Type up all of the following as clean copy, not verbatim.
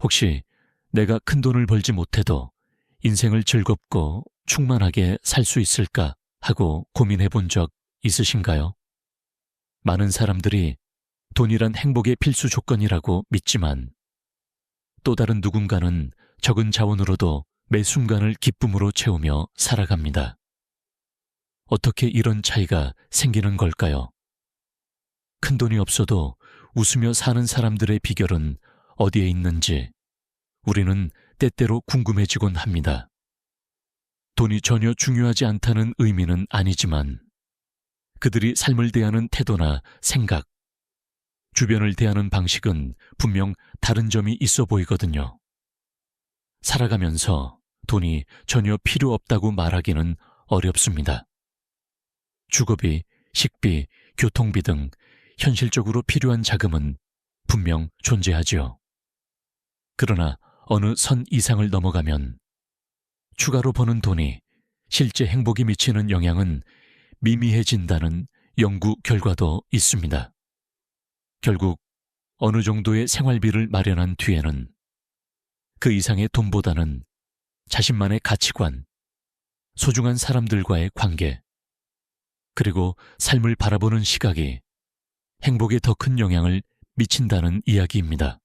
혹시 내가 큰 돈을 벌지 못해도 인생을 즐겁고 충만하게 살 수 있을까 하고 고민해 본 적 있으신가요? 많은 사람들이 돈이란 행복의 필수 조건이라고 믿지만 또 다른 누군가는 적은 자원으로도 매 순간을 기쁨으로 채우며 살아갑니다. 어떻게 이런 차이가 생기는 걸까요? 큰 돈이 없어도 웃으며 사는 사람들의 비결은 어디에 있는지 우리는 때때로 궁금해지곤 합니다. 돈이 전혀 중요하지 않다는 의미는 아니지만 그들이 삶을 대하는 태도나 생각, 주변을 대하는 방식은 분명 다른 점이 있어 보이거든요. 살아가면서 돈이 전혀 필요 없다고 말하기는 어렵습니다. 주거비, 식비, 교통비 등 현실적으로 필요한 자금은 분명 존재하지요. 그러나 어느 선 이상을 넘어가면 추가로 버는 돈이 실제 행복에 미치는 영향은 미미해진다는 연구 결과도 있습니다. 결국 어느 정도의 생활비를 마련한 뒤에는 그 이상의 돈보다는 자신만의 가치관, 소중한 사람들과의 관계, 그리고 삶을 바라보는 시각이 행복에 더 큰 영향을 미친다는 이야기입니다.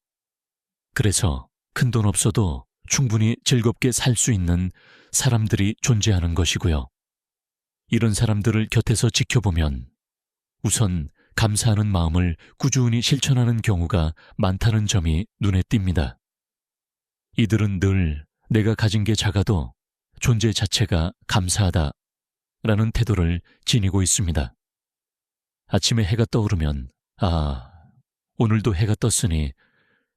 그래서 큰 돈 없어도 충분히 즐겁게 살 수 있는 사람들이 존재하는 것이고요. 이런 사람들을 곁에서 지켜보면 우선 감사하는 마음을 꾸준히 실천하는 경우가 많다는 점이 눈에 띕니다. 이들은 늘 내가 가진 게 작아도 존재 자체가 감사하다 라는 태도를 지니고 있습니다. 아침에 해가 떠오르면 오늘도 해가 떴으니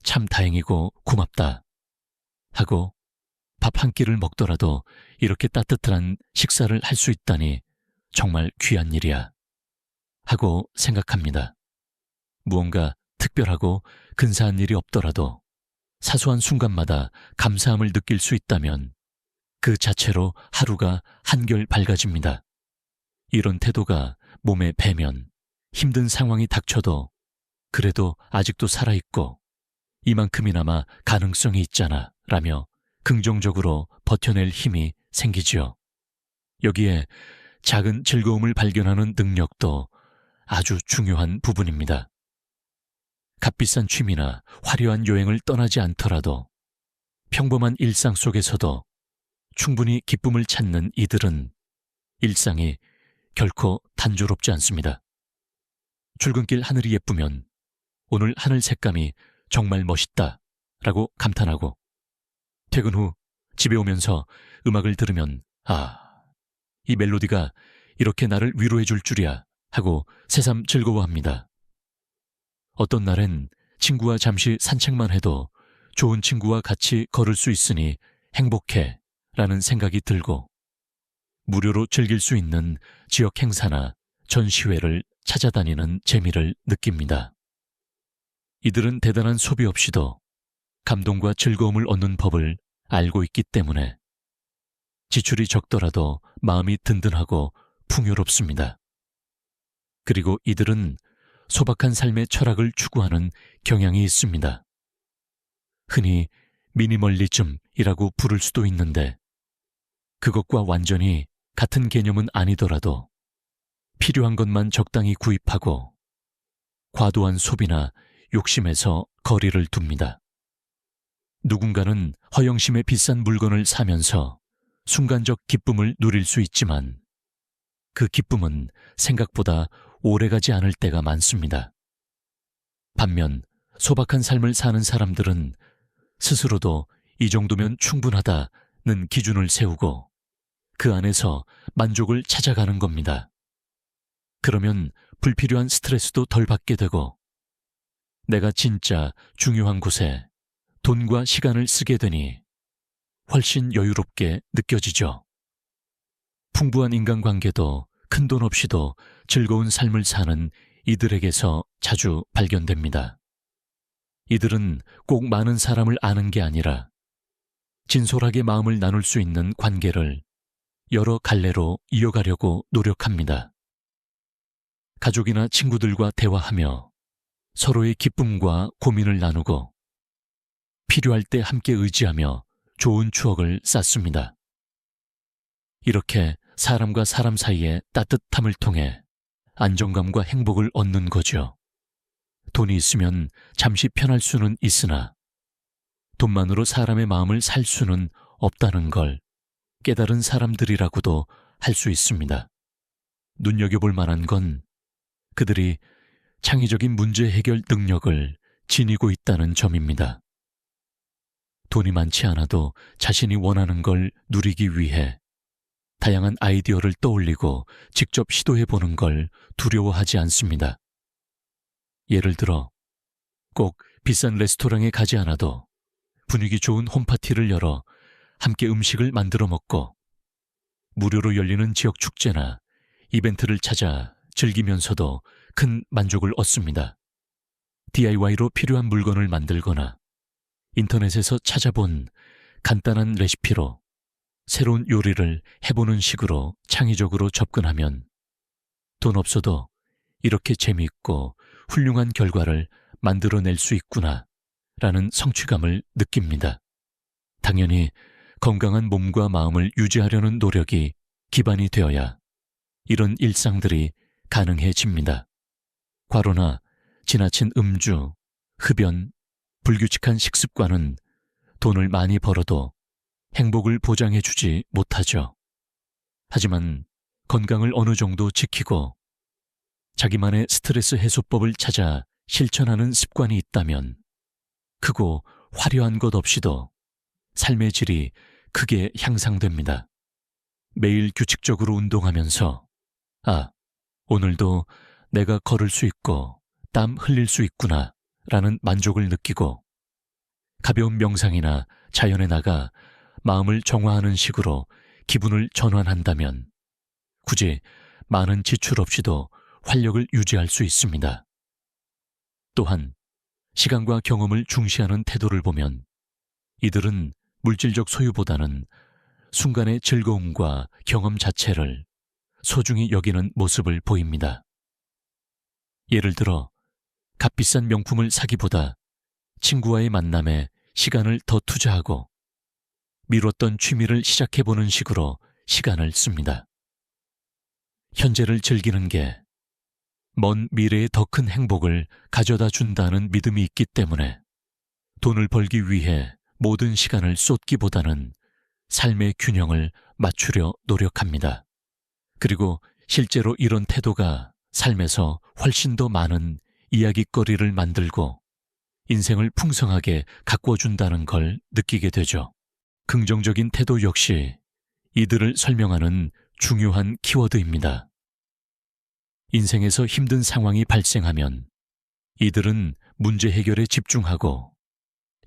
참 다행이고 고맙다 하고 밥 한 끼를 먹더라도 이렇게 따뜻한 식사를 할 수 있다니 정말 귀한 일이야 하고 생각합니다. 무언가 특별하고 근사한 일이 없더라도 사소한 순간마다 감사함을 느낄 수 있다면 그 자체로 하루가 한결 밝아집니다. 이런 태도가 몸에 배면 힘든 상황이 닥쳐도 그래도 아직도 살아있고 이만큼이나마 가능성이 있잖아 라며 긍정적으로 버텨낼 힘이 생기지요. 여기에 작은 즐거움을 발견하는 능력도 아주 중요한 부분입니다. 값비싼 취미나 화려한 여행을 떠나지 않더라도 평범한 일상 속에서도 충분히 기쁨을 찾는 이들은 일상이 결코 단조롭지 않습니다. 출근길 하늘이 예쁘면 오늘 하늘 색감이 정말 멋있다 라고 감탄하고 퇴근 후 집에 오면서 음악을 들으면 이 멜로디가 이렇게 나를 위로해 줄 줄이야 하고 새삼 즐거워합니다. 어떤 날엔 친구와 잠시 산책만 해도 좋은 친구와 같이 걸을 수 있으니 행복해 라는 생각이 들고 무료로 즐길 수 있는 지역 행사나 전시회를 찾아다니는 재미를 느낍니다. 이들은 대단한 소비 없이도 감동과 즐거움을 얻는 법을 알고 있기 때문에 지출이 적더라도 마음이 든든하고 풍요롭습니다. 그리고 이들은 소박한 삶의 철학을 추구하는 경향이 있습니다. 흔히 미니멀리즘이라고 부를 수도 있는데 그것과 완전히 같은 개념은 아니더라도 필요한 것만 적당히 구입하고 과도한 소비나 욕심에서 거리를 둡니다. 누군가는 허영심에 비싼 물건을 사면서 순간적 기쁨을 누릴 수 있지만 그 기쁨은 생각보다 오래가지 않을 때가 많습니다. 반면 소박한 삶을 사는 사람들은 스스로도 이 정도면 충분하다는 기준을 세우고 그 안에서 만족을 찾아가는 겁니다. 그러면 불필요한 스트레스도 덜 받게 되고 내가 진짜 중요한 곳에 돈과 시간을 쓰게 되니 훨씬 여유롭게 느껴지죠. 풍부한 인간관계도 큰 돈 없이도 즐거운 삶을 사는 이들에게서 자주 발견됩니다. 이들은 꼭 많은 사람을 아는 게 아니라 진솔하게 마음을 나눌 수 있는 관계를 여러 갈래로 이어가려고 노력합니다. 가족이나 친구들과 대화하며 서로의 기쁨과 고민을 나누고 필요할 때 함께 의지하며 좋은 추억을 쌓습니다. 이렇게 사람과 사람 사이의 따뜻함을 통해 안정감과 행복을 얻는 거죠. 돈이 있으면 잠시 편할 수는 있으나 돈만으로 사람의 마음을 살 수는 없다는 걸 깨달은 사람들이라고도 할 수 있습니다. 눈여겨볼 만한 건 그들이 창의적인 문제 해결 능력을 지니고 있다는 점입니다. 돈이 많지 않아도 자신이 원하는 걸 누리기 위해 다양한 아이디어를 떠올리고 직접 시도해보는 걸 두려워하지 않습니다. 예를 들어 꼭 비싼 레스토랑에 가지 않아도 분위기 좋은 홈파티를 열어 함께 음식을 만들어 먹고 무료로 열리는 지역 축제나 이벤트를 찾아 즐기면서도 큰 만족을 얻습니다. DIY로 필요한 물건을 만들거나 인터넷에서 찾아본 간단한 레시피로 새로운 요리를 해보는 식으로 창의적으로 접근하면 돈 없어도 이렇게 재미있고 훌륭한 결과를 만들어낼 수 있구나 라는 성취감을 느낍니다. 당연히 건강한 몸과 마음을 유지하려는 노력이 기반이 되어야 이런 일상들이 가능해집니다. 과로나 지나친 음주, 흡연, 불규칙한 식습관은 돈을 많이 벌어도 행복을 보장해주지 못하죠. 하지만 건강을 어느 정도 지키고 자기만의 스트레스 해소법을 찾아 실천하는 습관이 있다면 크고 화려한 것 없이도 삶의 질이 크게 향상됩니다. 매일 규칙적으로 운동하면서 오늘도 내가 걸을 수 있고 땀 흘릴 수 있구나 라는 만족을 느끼고 가벼운 명상이나 자연에 나가 마음을 정화하는 식으로 기분을 전환한다면 굳이 많은 지출 없이도 활력을 유지할 수 있습니다. 또한 시간과 경험을 중시하는 태도를 보면 이들은 물질적 소유보다는 순간의 즐거움과 경험 자체를 소중히 여기는 모습을 보입니다. 예를 들어 값비싼 명품을 사기보다 친구와의 만남에 시간을 더 투자하고 미뤘던 취미를 시작해보는 식으로 시간을 씁니다. 현재를 즐기는 게 먼 미래에 더 큰 행복을 가져다 준다는 믿음이 있기 때문에 돈을 벌기 위해 모든 시간을 쏟기보다는 삶의 균형을 맞추려 노력합니다. 그리고 실제로 이런 태도가 삶에서 훨씬 더 많은 이야깃거리를 만들고 인생을 풍성하게 가꿔준다는 걸 느끼게 되죠. 긍정적인 태도 역시 이들을 설명하는 중요한 키워드입니다. 인생에서 힘든 상황이 발생하면 이들은 문제 해결에 집중하고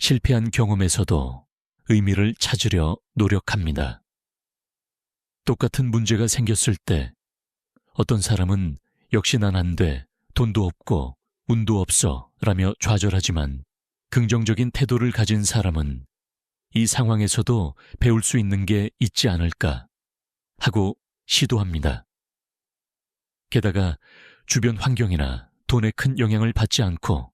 실패한 경험에서도 의미를 찾으려 노력합니다. 똑같은 문제가 생겼을 때 어떤 사람은 역시 난 안 돼, 돈도 없고 운도 없어 라며 좌절하지만 긍정적인 태도를 가진 사람은 이 상황에서도 배울 수 있는 게 있지 않을까 하고 시도합니다. 게다가 주변 환경이나 돈에 큰 영향을 받지 않고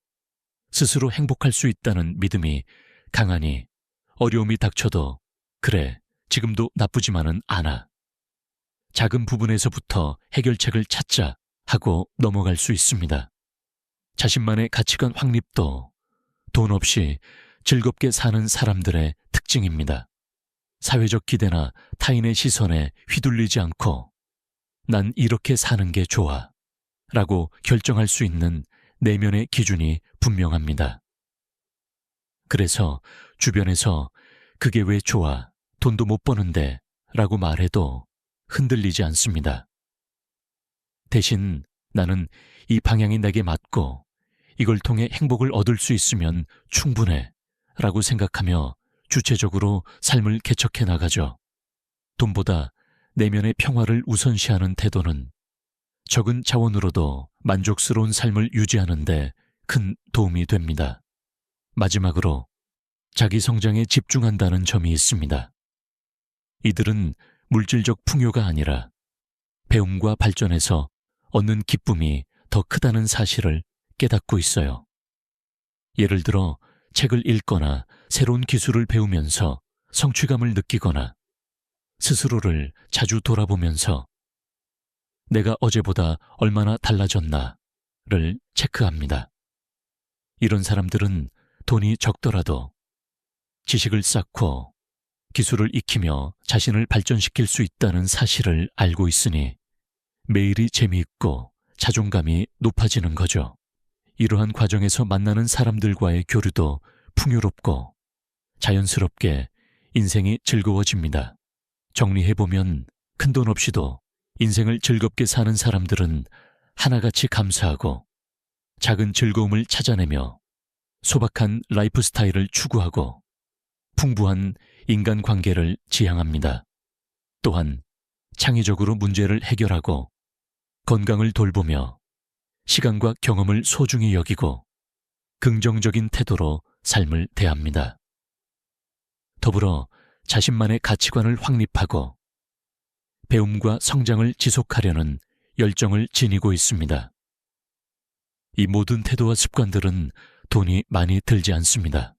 스스로 행복할 수 있다는 믿음이 강하니 어려움이 닥쳐도 그래, 지금도 나쁘지만은 않아. 작은 부분에서부터 해결책을 찾자 하고 넘어갈 수 있습니다. 자신만의 가치관 확립도 돈 없이 즐겁게 사는 사람들의 특징입니다. 사회적 기대나 타인의 시선에 휘둘리지 않고 난 이렇게 사는 게 좋아 라고 결정할 수 있는 내면의 기준이 분명합니다. 그래서 주변에서 그게 왜 좋아, 돈도 못 버는데 라고 말해도 흔들리지 않습니다. 대신 나는 이 방향이 내게 맞고 이걸 통해 행복을 얻을 수 있으면 충분해 라고 생각하며 주체적으로 삶을 개척해 나가죠. 돈보다 내면의 평화를 우선시하는 태도는 적은 자원으로도 만족스러운 삶을 유지하는 데 큰 도움이 됩니다. 마지막으로 자기 성장에 집중한다는 점이 있습니다. 이들은 물질적 풍요가 아니라 배움과 발전에서 얻는 기쁨이 더 크다는 사실을 깨닫고 있어요. 예를 들어 책을 읽거나 새로운 기술을 배우면서 성취감을 느끼거나 스스로를 자주 돌아보면서 내가 어제보다 얼마나 달라졌나를 체크합니다. 이런 사람들은 돈이 적더라도 지식을 쌓고 기술을 익히며 자신을 발전시킬 수 있다는 사실을 알고 있으니 매일이 재미있고 자존감이 높아지는 거죠. 이러한 과정에서 만나는 사람들과의 교류도 풍요롭고 자연스럽게 인생이 즐거워집니다. 정리해보면 큰돈 없이도 인생을 즐겁게 사는 사람들은 하나같이 감사하고 작은 즐거움을 찾아내며 소박한 라이프 스타일을 추구하고 풍부한 인간관계를 지향합니다. 또한 창의적으로 문제를 해결하고 건강을 돌보며 시간과 경험을 소중히 여기고 긍정적인 태도로 삶을 대합니다. 더불어 자신만의 가치관을 확립하고 배움과 성장을 지속하려는 열정을 지니고 있습니다. 이 모든 태도와 습관들은 돈이 많이 들지 않습니다.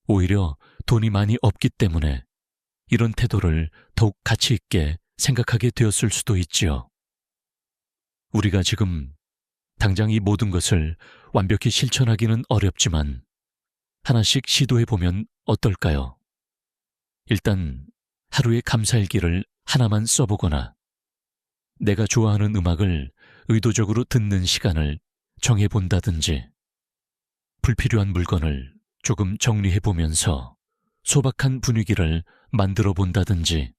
오히려 돈이 많이 없기 때문에 이런 태도를 더욱 가치 있게 생각하게 되었을 수도 있지요. 우리가 지금 당장 이 모든 것을 완벽히 실천하기는 어렵지만 하나씩 시도해보면 어떨까요? 일단 하루의 감사일기를 하나만 써보거나 내가 좋아하는 음악을 의도적으로 듣는 시간을 정해본다든지 불필요한 물건을 조금 정리해보면서 소박한 분위기를 만들어 본다든지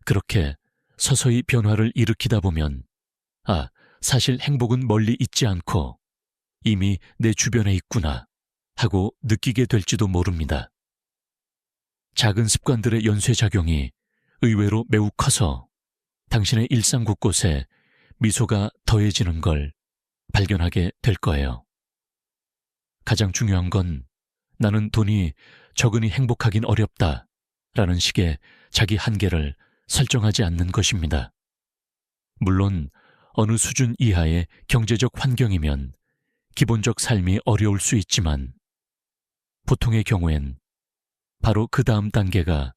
그렇게 서서히 변화를 일으키다 보면 사실 행복은 멀리 있지 않고 이미 내 주변에 있구나 하고 느끼게 될지도 모릅니다. 작은 습관들의 연쇄작용이 의외로 매우 커서 당신의 일상 곳곳에 미소가 더해지는 걸 발견하게 될 거예요. 가장 중요한 건 나는 돈이 적으니 행복하긴 어렵다 라는 식의 자기 한계를 설정하지 않는 것입니다. 물론 어느 수준 이하의 경제적 환경이면 기본적 삶이 어려울 수 있지만 보통의 경우엔 바로 그 다음 단계가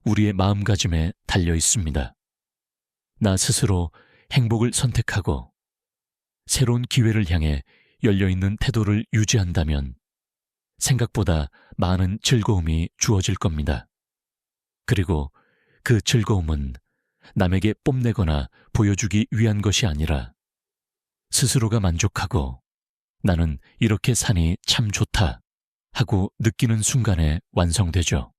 우리의 마음가짐에 달려 있습니다. 나 스스로 행복을 선택하고 새로운 기회를 향해 열려있는 태도를 유지한다면 생각보다 많은 즐거움이 주어질 겁니다. 그리고 그 즐거움은 남에게 뽐내거나 보여주기 위한 것이 아니라 스스로가 만족하고 나는 이렇게 사니 참 좋다 하고 느끼는 순간에 완성되죠.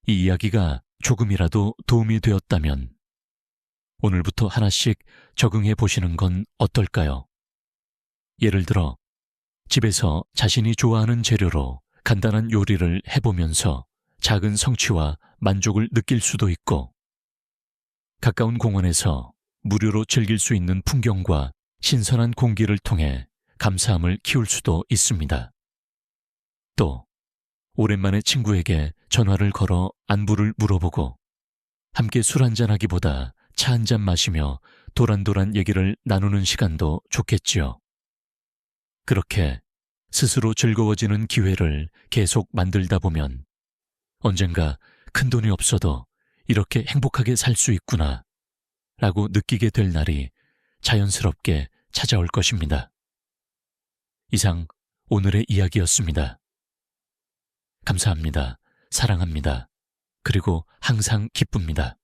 이 이야기가 조금이라도 도움이 되었다면 오늘부터 하나씩 적응해 보시는 건 어떨까요? 예를 들어 집에서 자신이 좋아하는 재료로 간단한 요리를 해보면서 작은 성취와 만족을 느낄 수도 있고 가까운 공원에서 무료로 즐길 수 있는 풍경과 신선한 공기를 통해 감사함을 키울 수도 있습니다. 또 오랜만에 친구에게 전화를 걸어 안부를 물어보고 함께 술 한잔하기보다 차 한잔 마시며 도란도란 얘기를 나누는 시간도 좋겠지요. 그렇게 스스로 즐거워지는 기회를 계속 만들다 보면 언젠가 큰돈이 없어도 이렇게 행복하게 살 수 있구나 라고 느끼게 될 날이 자연스럽게 찾아올 것입니다. 이상 오늘의 이야기였습니다. 감사합니다. 사랑합니다. 그리고 항상 기쁩니다.